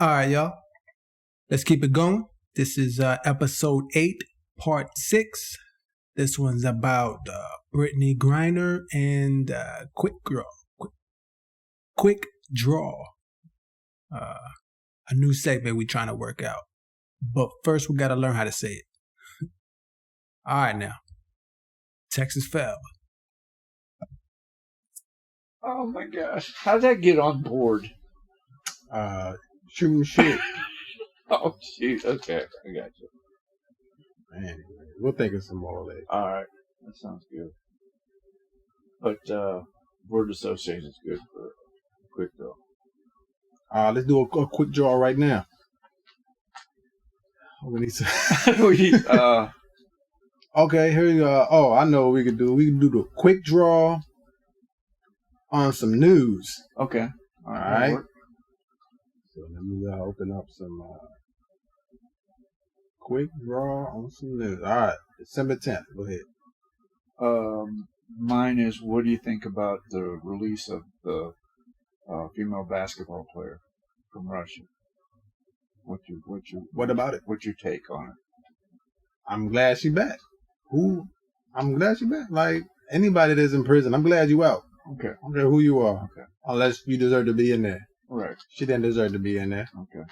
All right, y'all. Let's keep it going. This is episode 8, part 6. This one's about Brittany Griner and Quick Draw. A new segment we're trying to work out. But first, we got to learn how to say it. All right, now. Texas Fab. Oh my gosh. How'd that get on board? Shoot. Oh, shoot. Okay. I got you. Anyway, we'll think of some more later. All right. That sounds good. But word association is good for quick draw. Let's do a quick draw right now. We need to... Okay, here you go. Oh, I know what we could do. We can do the quick draw on some news. Okay. All right. So let me open up some quick draw on some news. All right. December 10th. Go ahead. Mine is, what do you think about the release of the female basketball player from Russia? What about it? What's your take on it? I'm glad she back. I'm glad she back. Like anybody that's in prison, I'm glad you out. Okay. I don't care who you are. Okay. Unless you deserve to be in there. Right. She didn't deserve to be in there. Okay.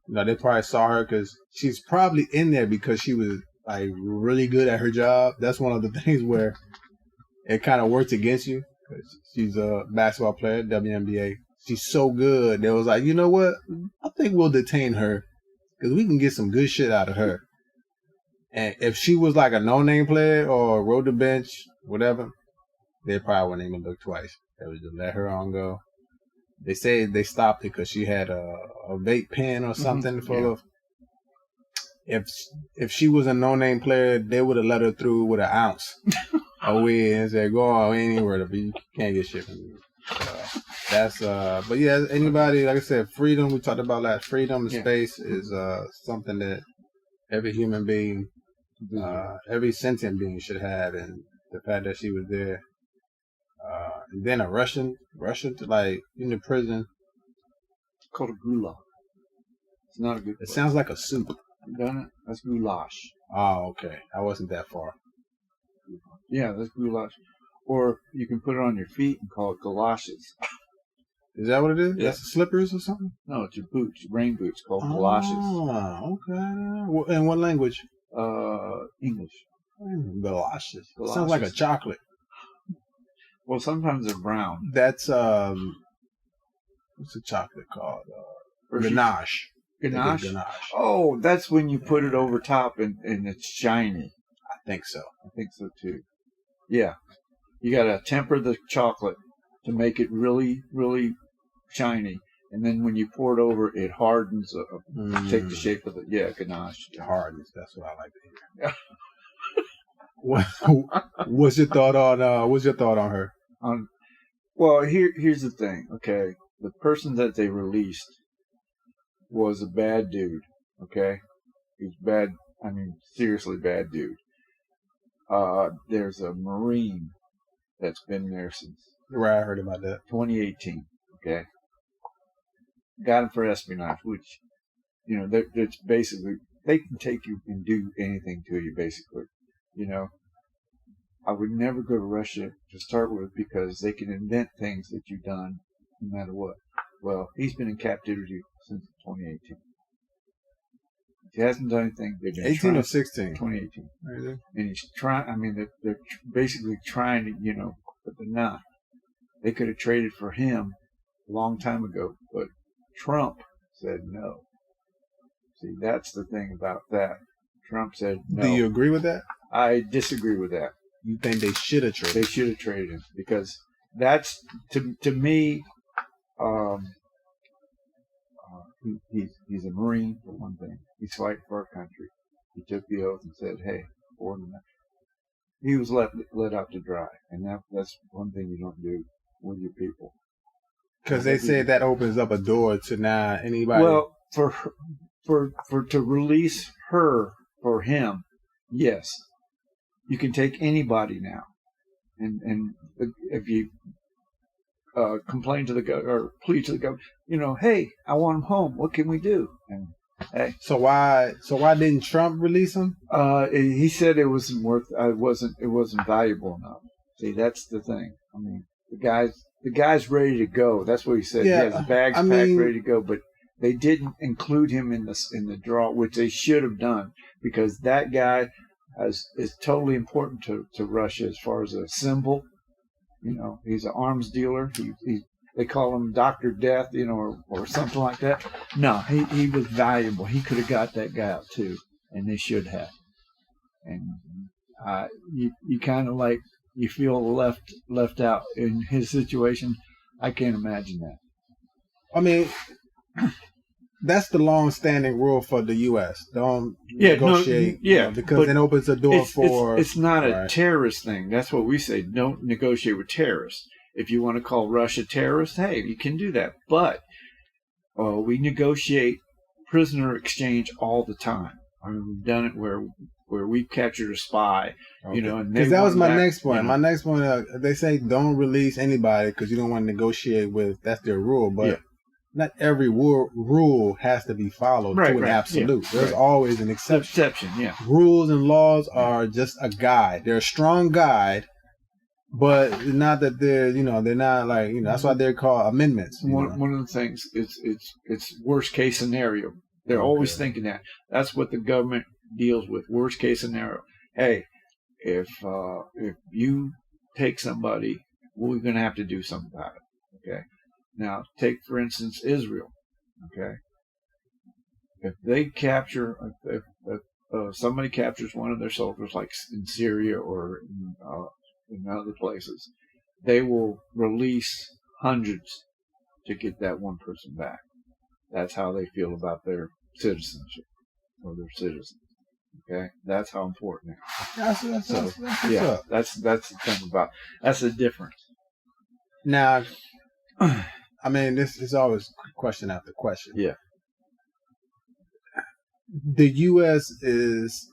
They probably saw her because she's probably in there because she was like really good at her job. That's one of the things where it kind of works against you. She's a basketball player, WNBA. She's so good. They was like, you know what? I think we'll detain her because we can get some good shit out of her. And if she was like a no-name player or rode the bench, whatever, they probably wouldn't even look twice. They would just let her on go. They say they stopped it because she had a vape pen or something full of. If she was a no-name player, they would have let her through with an ounce of weed and said, "Go on, we ain't anywhere to be. You can't get shit from you." But yeah, anybody, like I said, freedom. We talked about that. Freedom of space is something that every human being, every sentient being should have, and the fact that she was there. And then a Russian to like in the prison. It's called a goulash. It's not a good. It sounds like a soup. Done it? That's goulash. Oh, okay. I wasn't that far. Yeah, that's goulash. Or you can put it on your feet and call it galoshes. Is that what it is? Yeah. That's slippers or something? No, it's your boots, your rain boots called galoshes. Oh, okay. In what language? English. Galoshes. Sounds like a chocolate. Well, sometimes they're brown. That's what's the chocolate called? Ganache. Ganache? Oh, that's when you put it over top and it's shiny. I think so. I think so too. Yeah. You gotta temper the chocolate to make it really, really shiny. And then when you pour it over, it hardens, take the shape of the, ganache. It hardens. That's what I like to hear. What's your thought on her? Well, here's the thing, okay? The person that they released was a bad dude, okay? He's bad, seriously bad dude. There's a Marine that's been there since... Right, I heard about that. 2018, okay? Got him for espionage, which, it's basically, they can take you and do anything to you, basically, I would never go to Russia to start with because they can invent things that you've done no matter what. Well, he's been in captivity since 2018. He hasn't done anything. 18 or 16? 2018. Right. And he's trying, they're basically trying to, but they're not. They could have traded for him a long time ago, but Trump said no. See, that's the thing about that. Trump said no. Do you agree with that? I disagree with that. You think they should have traded? They should have traded him because that's to me. He's a Marine for one thing. He's fighting for our country. He took the oath and said, "Hey, for the country." He was let out to dry, and that's one thing you don't do with your people. Because they say that opens up a door to now anybody. Well, to release her for him, yes. You can take anybody now, and if you complain to the or plead to the government. Hey, I want him home. What can we do? And hey, So why didn't Trump release him? he said it wasn't worth. It wasn't valuable enough. See, that's the thing. I mean, the guy's ready to go. That's what he said. Yeah, he has his bags packed, ready to go. But they didn't include him in the draw, which they should have done, because that guy is totally important to Russia as far as a symbol. He's an arms dealer. They call him Dr. Death, or something like that. No, he was valuable. He could have got that guy out too, and they should have. And you kind of like, you feel left out in his situation. I can't imagine that. I mean, that's the long-standing rule for the U.S. Don't negotiate, because it opens the door for. It's not a terrorist thing. That's what we say. Don't negotiate with terrorists. If you want to call Russia terrorist, hey, you can do that. But we negotiate prisoner exchange all the time. I mean, we've done it where we've captured a spy, and because that was my next point. My next point, they say don't release anybody because you don't want to negotiate with. That's their rule, but. Not every rule has to be followed to an absolute. There's always an exception. Rules and laws are just a guide. They're a strong guide, but not that they're not like that's why they're called amendments. One of the things it's worst case scenario. They're always thinking that. That's what the government deals with. Worst case scenario. Hey, if you take somebody, we're going to have to do something about it. Okay. Now, take, for instance, Israel, okay? If they capture, if somebody captures one of their soldiers, like in Syria or in other places, they will release hundreds to get that one person back. That's how they feel about their citizenship or their citizens, okay? That's how important it is. That's the thing about, that's the difference. Now, I mean, this is always question after question. Yeah. The U.S. is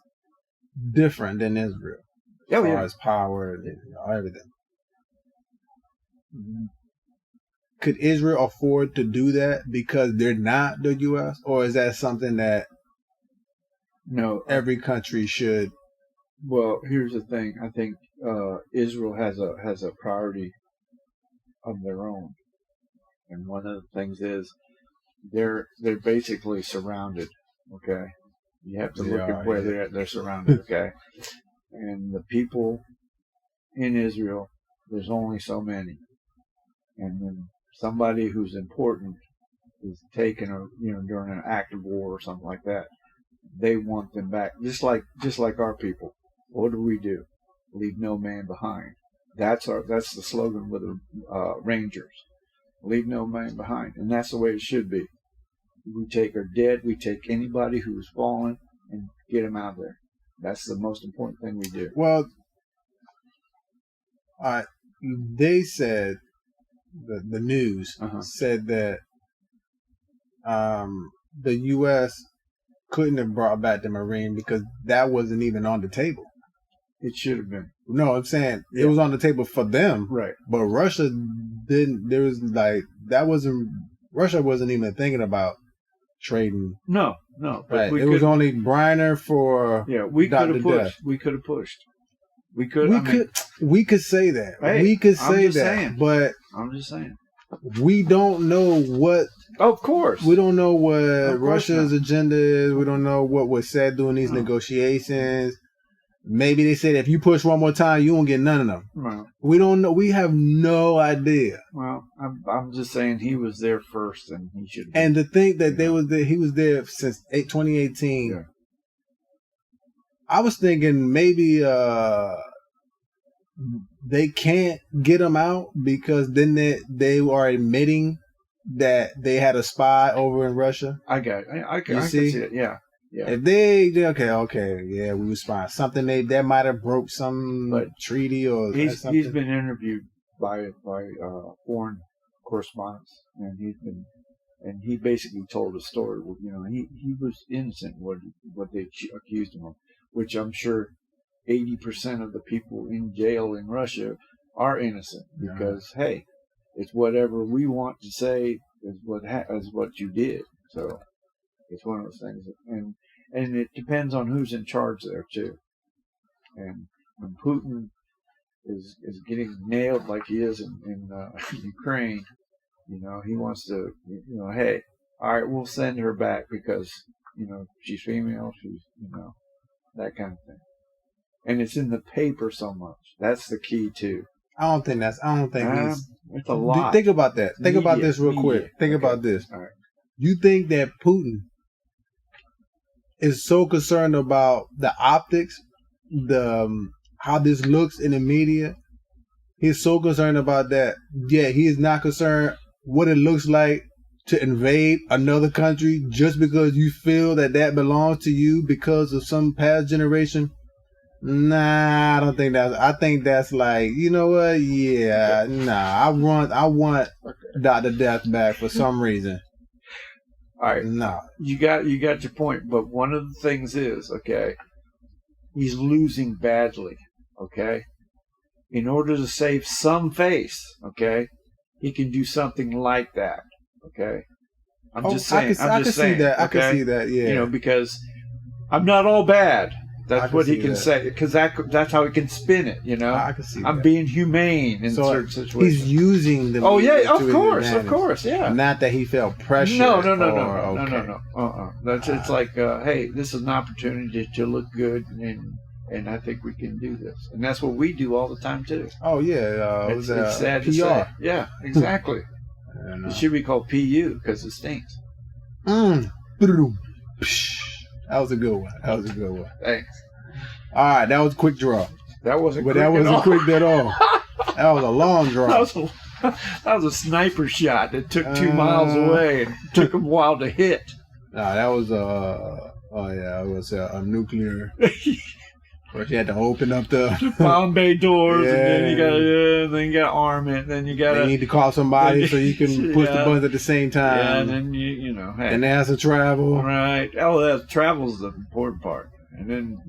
different than Israel as far as power and everything. Mm-hmm. Could Israel afford to do that because they're not the U.S., or is that something that every country should? Well, here's the thing. I think Israel has a priority of their own. And one of the things is they're basically surrounded, okay? You have to look at where they're surrounded, okay? And the people in Israel, there's only so many. And when somebody who's important is taken during an act of war or something like that, they want them back. Just like our people. What do? Leave no man behind. That's the slogan with the Rangers. Leave no man behind. And that's the way it should be. We take our dead, we take anybody who's fallen and get them out of there. That's the most important thing we do. Well, they said, the news said that the U.S. couldn't have brought back the Marine because that wasn't even on the table. It should have been. No, I'm saying it was on the table for them. Right. But Russia didn't. There was Russia wasn't even thinking about trading. No. But it was only Briner for. Yeah, we could have pushed. We could have pushed. We could say that. Hey, we could say that. But I'm just saying. We don't know what. Of course. We don't know what Russia's agenda is. We don't know what was said during these negotiations. Maybe they said if you push one more time, you won't get none of them. Right. We don't know. We have no idea. Well, I'm just saying he was there first, and he should. And to think that he was there since 2018. Yeah. I was thinking maybe they can't get him out because then they are admitting that they had a spy over in Russia. I can see it. Yeah. Yeah. If they we was fine. Something that might have broke some treaty or something. He's been interviewed by foreign correspondents, and he basically told a story. He was innocent what they accused him of, which I'm sure 80% of the people in jail in Russia are innocent because hey, It's whatever we want to say is what you did. So it's one of those things, and it depends on who's in charge there too. And when Putin is getting nailed like he is in Ukraine, he wants to, hey, all right, we'll send her back because she's female, she's that kind of thing. And it's in the paper so much. That's the key too. I don't think it's a lot. Think about that. Think about this real quick. Think about this. All right. You think that Putin is so concerned about the optics, how this looks in the media? He's so concerned about that. Yeah, he is not concerned what it looks like to invade another country just because you feel that belongs to you because of some past generation. Nah, I don't think that's. I think that's like, you know what? Yeah, nah. I want Dr. Death back for some reason. All right, nah. You got your point, but one of the things is, okay, he's losing badly. Okay, in order to save some face, okay, he can do something like that. Okay, I'm just saying. I can see that. Okay? I can see that. Yeah, because I'm not all bad. That's what he can that. say, because that's how he can spin it. I can see I'm that. being humane in certain situations. He's using the. Oh yeah, of course, yeah. Not that he felt pressure. No. Okay. It's like, hey, this is an opportunity to look good, and I think we can do this, and that's what we do all the time too. Oh yeah, it's sad PR. to say. Yeah, exactly. It should be called PU because it stinks. That was a good one. Thanks. All right, that was a quick draw. That wasn't But quick that wasn't quick at all. That was a long draw. That was a sniper shot that took 2 miles away and took him a while to hit. Nah, that was it was a nuclear. Where you had to open up the bomb bay doors, and then you got to arm it, then you got to. You need to call somebody so you can push the buttons at the same time. Yeah, and then hey. And it has to travel. Right. Oh, that travel's the important part. And then,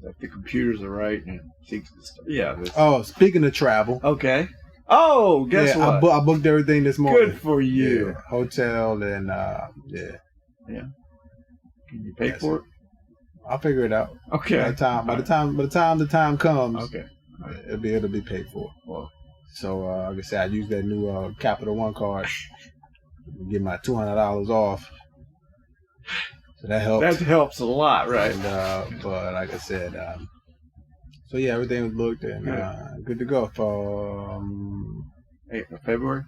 if the computers are right and Oh, speaking of travel. Okay. Oh, guess what? I booked everything this morning. Good for you. Yeah, hotel and Yeah. Can you pay for it? I'll figure it out. Okay. By the time the time comes, okay, it'll be paid for. Well, so like I said, I used that new Capital One card to get my $200 off. So that helps. That helps a lot, right? And, but like I said, so yeah, everything was booked and good to go for February.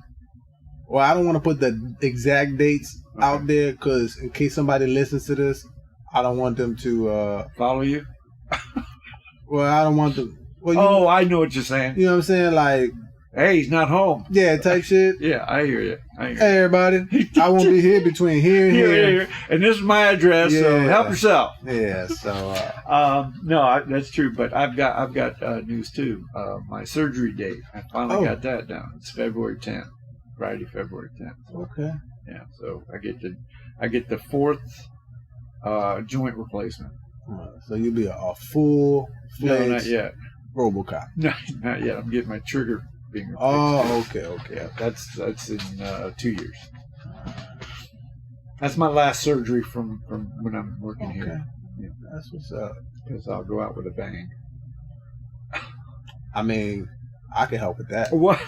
Well, I don't want to put the exact dates out there because in case somebody listens to this, I don't want them to follow you. Well, I don't want them. Well, I know what you're saying. You know what I'm saying? Like, hey, he's not home. Yeah, type shit. Yeah, I hear you. Hey, everybody, I won't be here between here and here. And this is my address, so help yourself. Yeah. So. No, that's true. But I've got news too. My surgery date. I finally got that down. It's February 10th, Friday, February 10th. Okay. Yeah. So I get the 4th. Joint replacement. So you'll be a full No, not yet. RoboCop. No, not yet. I'm getting my trigger being replaced. Oh, okay. Yeah, that's in 2 years. That's my last surgery from when I'm working here. Yeah. That's what's up. Because I'll go out with a bang. I mean, I can help with that. What?